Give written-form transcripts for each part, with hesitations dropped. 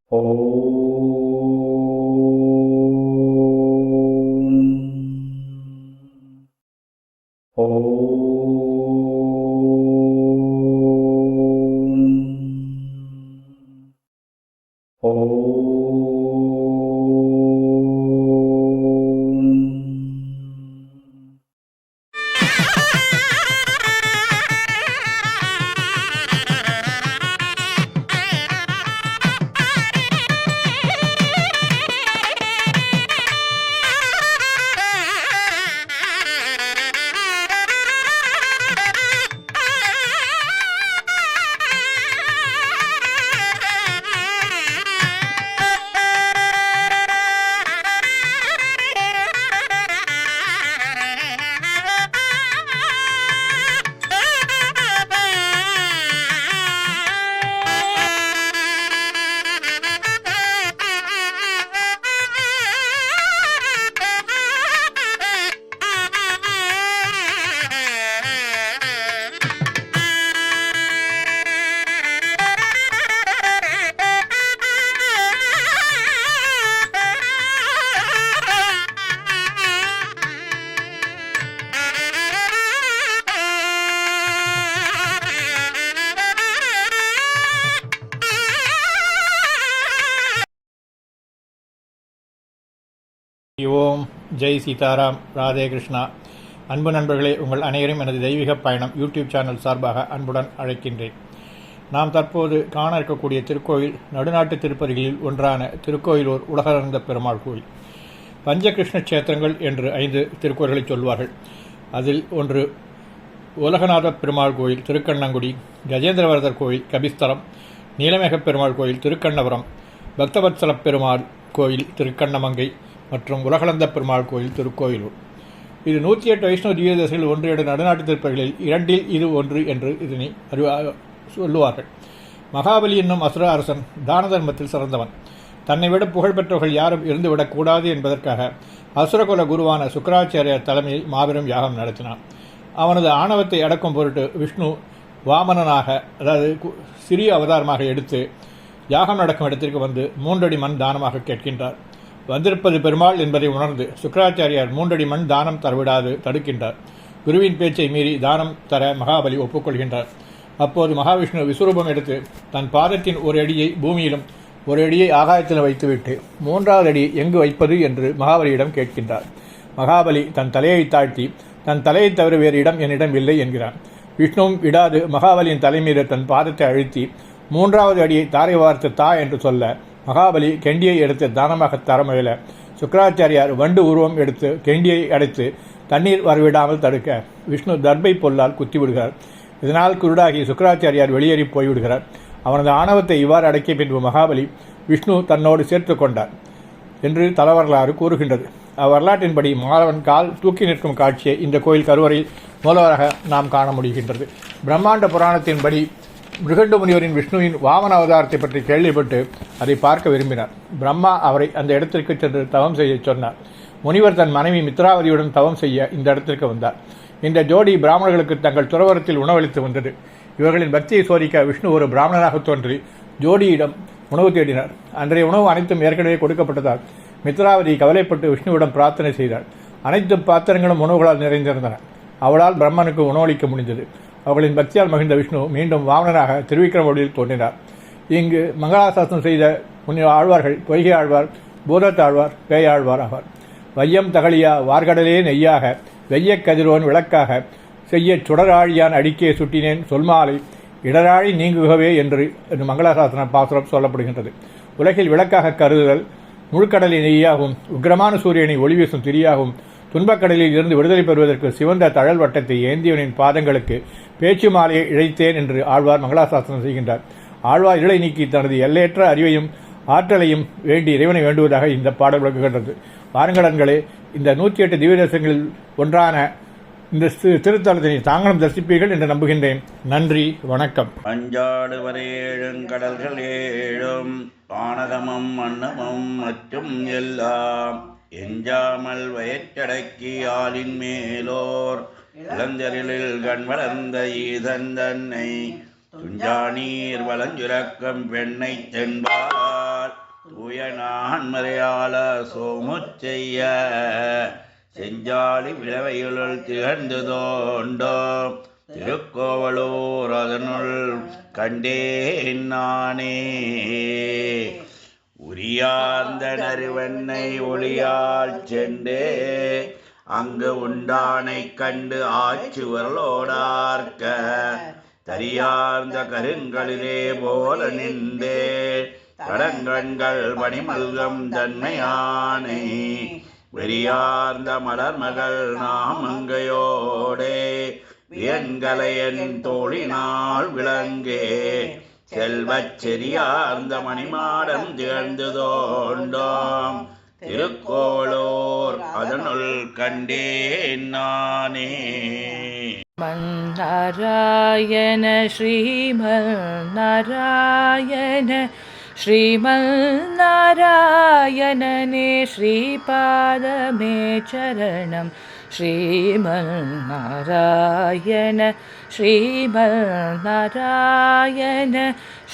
ஓம் ஜெய் சீதாராம், ராதே கிருஷ்ணா. அன்பு நண்பர்களே, உங்கள் அனைவரும் எனது தெய்வீக பயணம் யூடியூப் சேனல் சார்பாக அன்புடன் அழைக்கின்றேன். நாம் தற்போது காண இருக்கக்கூடிய திருக்கோயில் நடுநாட்டு திருப்பதிகளில் ஒன்றான திருக்கோயிலூர் உலகளந்த பெருமாள் கோயில். பஞ்சகிருஷ்ண கஷேத்திரங்கள் என்று 5 திருக்கோயில்களை சொல்வார்கள். அதில் ஒன்று உலகநாத பெருமாள் கோயில் திருக்கண்ணங்குடி, கஜேந்திரவரதர் கோயில் கபிஸ்தலம், நீலமேக பெருமாள் கோயில் திருக்கண்ணபுரம், பக்தவத்சல பெருமாள் கோயில் திருக்கண்ணமங்கை மற்றும் உலகளந்த பெருமாள் கோயில் திருக்கோயிலூர். இது 108 வைஷ்ணவ திவ்யதேசங்களில் 1 நடுநாட்டு திருப்பதிகளில் 2 இது ஒன்று என்று இதனை சொல்லுவார்கள். மகாபலி என்னும் அசுர அரசன் தான தர்மத்தில் சிறந்தவன். தன்னை விட புகழ்பெற்றவர்கள் யாரும் இருந்துவிடக்கூடாது என்பதற்காக அசுரகுல குருவான சுக்கராச்சாரியார் தலைமையில் மாபெரும் யாகம் நடத்தினான். அவனது ஆணவத்தை அடக்கும் பொருட்டு விஷ்ணு வாமனனாக, அதாவது சிறிய அவதாரமாக எடுத்து யாகம் நடக்கும் இடத்திற்கு வந்து 3 அடி மண் தானமாக கேட்கின்றார். வந்திருப்பது பெருமாள் என்பதை உணர்ந்து சுக்கராச்சாரியார் 3 அடி மண் தானம் தரவிடாது தடுக்கின்றார். குருவின் பேச்சை மீறி தானம் தர மகாபலி ஒப்புக்கொள்கின்றார். அப்போது மகாவிஷ்ணு விஸ்வரூபம் எடுத்து தன் பாதத்தின் 1 அடியை பூமியிலும் 1 அடியை ஆகாயத்தில் வைத்துவிட்டு 3வது அடி எங்கு வைப்பது என்று மகாபலியிடம் கேட்கின்றார். மகாபலி தன் தலையை தாழ்த்தி, தன் தலையை தவிர வேறு இடம் என்னிடம் இல்லை என்கிறான். விஷ்ணுவும் விடாது மகாபலியின் தலைமீது தன் பாதத்தை அழுத்தி 3வது அடியை தாரை வார்த்து தா என்று சொல்ல மகாபலி கெண்டியை எடுத்து தானமாக தர முயல சுக்கராச்சாரியார் வண்டு உருவம் எடுத்து கெண்டியை அடைத்து தண்ணீர் வரவிடாமல் தடுக்க விஷ்ணு தர்பை பொல்லால் குத்திவிடுகிறார். இதனால் குருடாகி சுக்கராச்சாரியார் வெளியேறி போய்விடுகிறார். அவனது ஆணவத்தை இவ்வாறு அடக்கிய பின்பு மகாபலி விஷ்ணு தன்னோடு சேர்த்து கொண்டார் என்று தலவரலாறு கூறுகின்றது. அவ்வரலாற்றின்படி மாலவன் கால் தூக்கி நிற்கும் காட்சியை இந்த கோயில் கருவறையில் மூலவராக நாம் காண முடிகின்றது. பிரம்மாண்ட புராணத்தின்படி மிருகண்டு முனிவரின் விஷ்ணுவின் வாமன அவதாரத்தை பற்றி கேள்விப்பட்டு அதை பார்க்க விரும்பினார். பிரம்மா அவரை அந்த இடத்திற்கு சென்று தவம் செய்ய சொன்னார். முனிவர் தன் மனைவி மித்ராவதியுடன் தவம் செய்ய இந்த இடத்திற்கு வந்தார். இந்த ஜோடி பிராமணர்களுக்கு தங்கள் துறவரத்தில் உணவளித்து வந்தது. இவர்களின் பக்தியை சோதிக்க விஷ்ணு ஒரு பிராமணனாக தோன்றி ஜோடியிடம் உணவு தேடினார். அன்றைய உணவு அனைத்தும் ஏற்கனவே கொடுக்கப்பட்டதால் மித்ராவதி கவலைப்பட்டு விஷ்ணுவிடம் பிரார்த்தனை செய்தார். அனைத்து பாத்திரங்களும் உணவுகளால் நிறைந்திருந்தன. அவளால் பிரம்மனுக்கு உணவளிக்க முடிந்தது. அவர்களின் பக்தியால் மகிழ்ந்த விஷ்ணு மீண்டும் வாமனனாக திருவிக்கிரமொழியில் தோன்றினார். இங்கு மங்களாசாசனம் செய்த ஆழ்வார்கள் பொய்கை ஆழ்வார், பூதத்தாழ்வார், பேயாழ்வார் ஆவார். வையம் தகழியா வார்கடலே நெய்யாக வெய்ய கதிரோன் விளக்காக செய்ய சுடராழியான் அடிக்கே சுட்டினேன் சொல்மாலை இடராழி நீங்குகவே என்று மங்களாசாசன பாசுரம் சொல்லப்படுகின்றது. உலகில் விளக்காக கருதுதல், முழுக்கடலை நெய்யாகவும் உக்கிரமான சூரியனை ஒளி வீசும் திரியாகவும் துன்பக்கடலில் இருந்து விடுதலை பெறுவதற்கு சிவந்த தழல் வட்டத்தை ஏந்தியவனின் பாதங்களுக்கு பேச்சு மாலையை இழைத்தேன் என்று ஆழ்வார் மங்களாசாசனம் செய்கின்றார். ஆழ்வார் இருளை நீக்கி தனது எல்லையற்ற அறிவையும் ஆற்றலையும் வேண்டி இறைவனை வேண்டுவதாக இந்த பாடல் விளக்குகின்றது. வாருங்களே, இந்த 108 திவ்யதேசங்களில் ஒன்றான இந்த திருத்தலத்தினை தாங்களும் தரிசிப்பீர்கள் என்று நம்புகின்றேன். நன்றி, வணக்கம். பஞ்சாடுவரே கடல்கள் 7 பானகமும் அன்னமும் மற்றும் எல்லாம் எஞ்சாமல் வயற்றடக்கி ஆளின் மேலோர் இளந்தரிலில் கண் வளர்ந்த ஈதன் தன்னை துஞ்சானீர் வளஞ்சுரக்கம் பெண்ணை தென்பால் உயனான் மறையாள சோமுச்செய்ய செஞ்சாலி விளவையுள் திகழ்ந்து தோண்டோ திருக்கோவலூர் அதனுள் கண்டேன் நானே. உரியார்ந்த நறுவெண்ணை ஒளியால் சென்றே அங்கு உண்டானை கண்டு ஆச்சுவர்களோடார்க்க தரியார்ந்த கருங்களிலே போல நின்றே கடங்கண்கள் பணிமல்கம் தன்மையானை வெறியார்ந்த மலர்மகள் நாமங்கையோடே வியன்கலையன் தோழினால் விளங்கே செல்வச் செறியார்ந்த மணிமாடம் திகழ்ந்து தோண்டோம் திருக்கோளூர் அதனுள் கண்டேன் நானே. நாராயண ஸ்ரீமன் நாராயண ஸ்ரீமன் நாராயணனே ஸ்ரீபாதமே சரணம் ஸ்ரீமன் நாராயண ஸ்ரீமன் நாராயண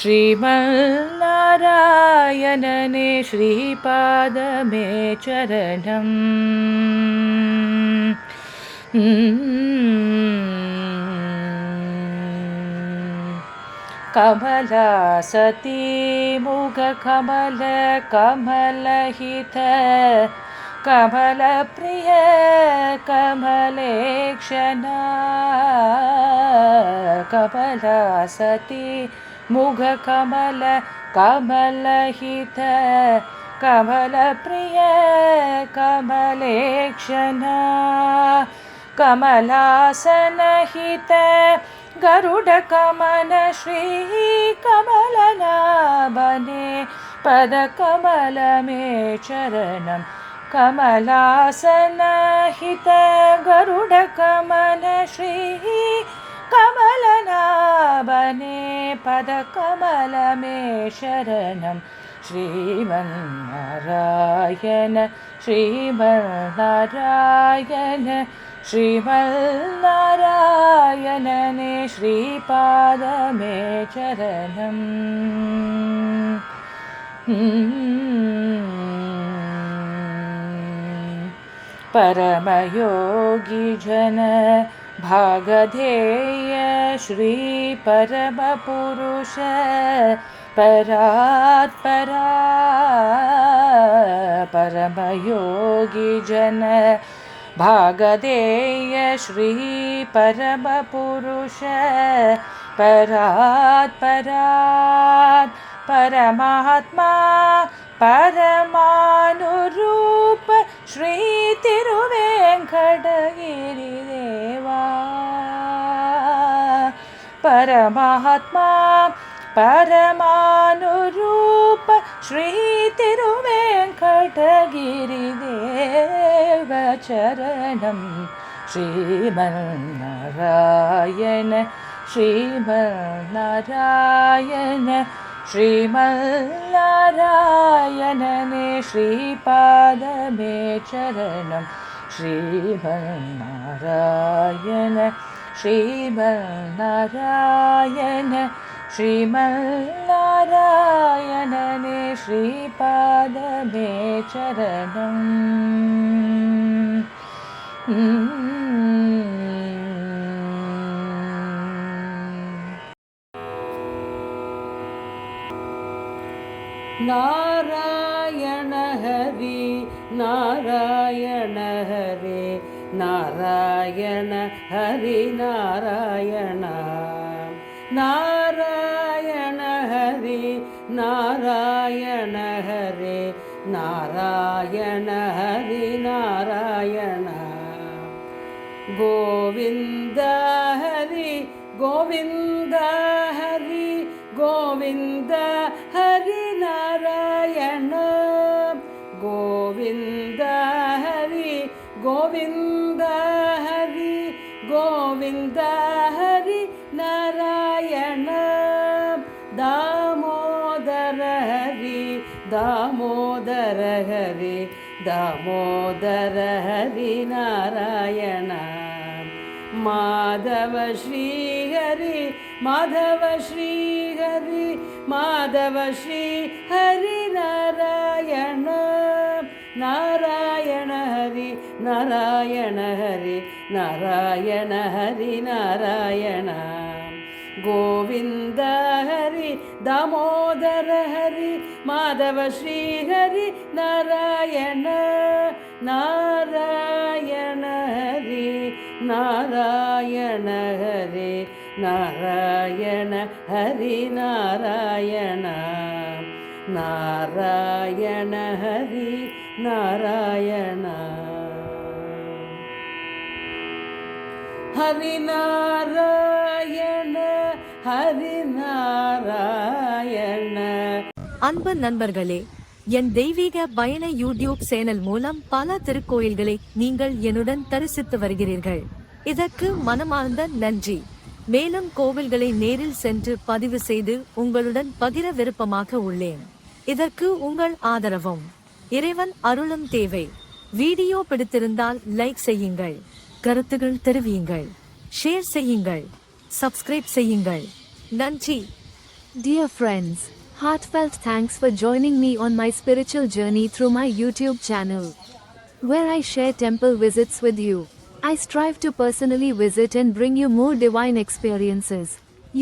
ஸ்ரீமன் நாராயணனே ஸ்ரீபாதமே சரணம். கமலா சதி முக கமல கமலஹித கமல பிரிய கமலேக்ஷணா கமலா சதி முக கமல கமலஹித கமல பிரிய கமலேக்ஷணா கமலாசனஹித गरुड कमल श्री कमलनाभने पद कमल में चरणम कमलासनहित गरुड कमल श्री कमलनाभने पद कमल में शरणम श्रीमन्नारायण श्रीमन्नारायण श्रीमन्नारायणने श्रीपादमे चरणम. परमयोगी जन भागधेय श्री परम पुरुष परात्परा परमयोगी जन भागधेय श्री परम पुरुष परात्परात् परमात्मा परमानुरूप श्री तिरुवेंकटगिरि देवा परमात्मा परमानुरूप श्री तिरुवेंकटगिरि देव चरणम श्रीमन्नारायण श्रीमन्नारायण श्रीमन्नारायणने श्रीपादमे चरणम श्रीमन्नारायण श्रीमन्नारायण श्रीमन्नारायणने श्रीपादमे चरणम. नारायण हरि नारायण हरे नारायण हरि नारायण नारायण हरि नारायण हरे नारायण हरि नारायण गोविंद हरि गोविंद हरि गोविंद हरि नारायण गोविंद हरि गोविंद हरि गोविंद हरि नारायण दामोदर हरि दामोदर हरि दामोदर हरि नारायण மாதவ ஸ்ரீஹரி மாதவ ஸ்ரீஹரி மாதவ ஸ்ரீஹரி நாராயண நாராயண ஹரி நாராயண ஹரி நாராயண ஹரி நாராயண கோவிந்த ஹரி தாமோதர ஹரி மாதவ ஸ்ரீஹரி நாராயண நாராயண ஹரி நாராயண ஹரி நாராயண ஹரி நாராயண நாராயண ஹரி நாராயண ஹரி நாராயண ஹரி நாராயண. அன்பு நண்பர்களே, என் தெய்வீக பயண யூடியூப் சேனல் மூலம் பல திருக்கோயில்களை நீங்கள் என்னுடன் தரிசித்து வருகிறீர்கள். இதற்கு மனமார்ந்த நன்றி. மேலும் கோவில்களை நேரில் சென்று பதிவு செய்து உங்களுடன் பகிர விருப்பமாக உள்ளேன். இதற்கு உங்கள் ஆதரவும் இறைவன் அருளும் தேவை. வீடியோ பிடித்திருந்தால் லைக் செய்யுங்கள், கருத்துகள் தெரிவியுங்கள், ஷேர் செய்யுங்கள், சப்ஸ்கிரைப் செய்யுங்கள். நன்றி. Dear friends, heartfelt thanks for joining me on my spiritual journey through my YouTube channel, where I share temple visits with you. I strive to personally visit and bring you more divine experiences.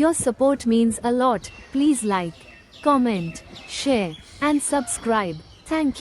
Your support means a lot. Please like, comment, share, and subscribe. Thank you.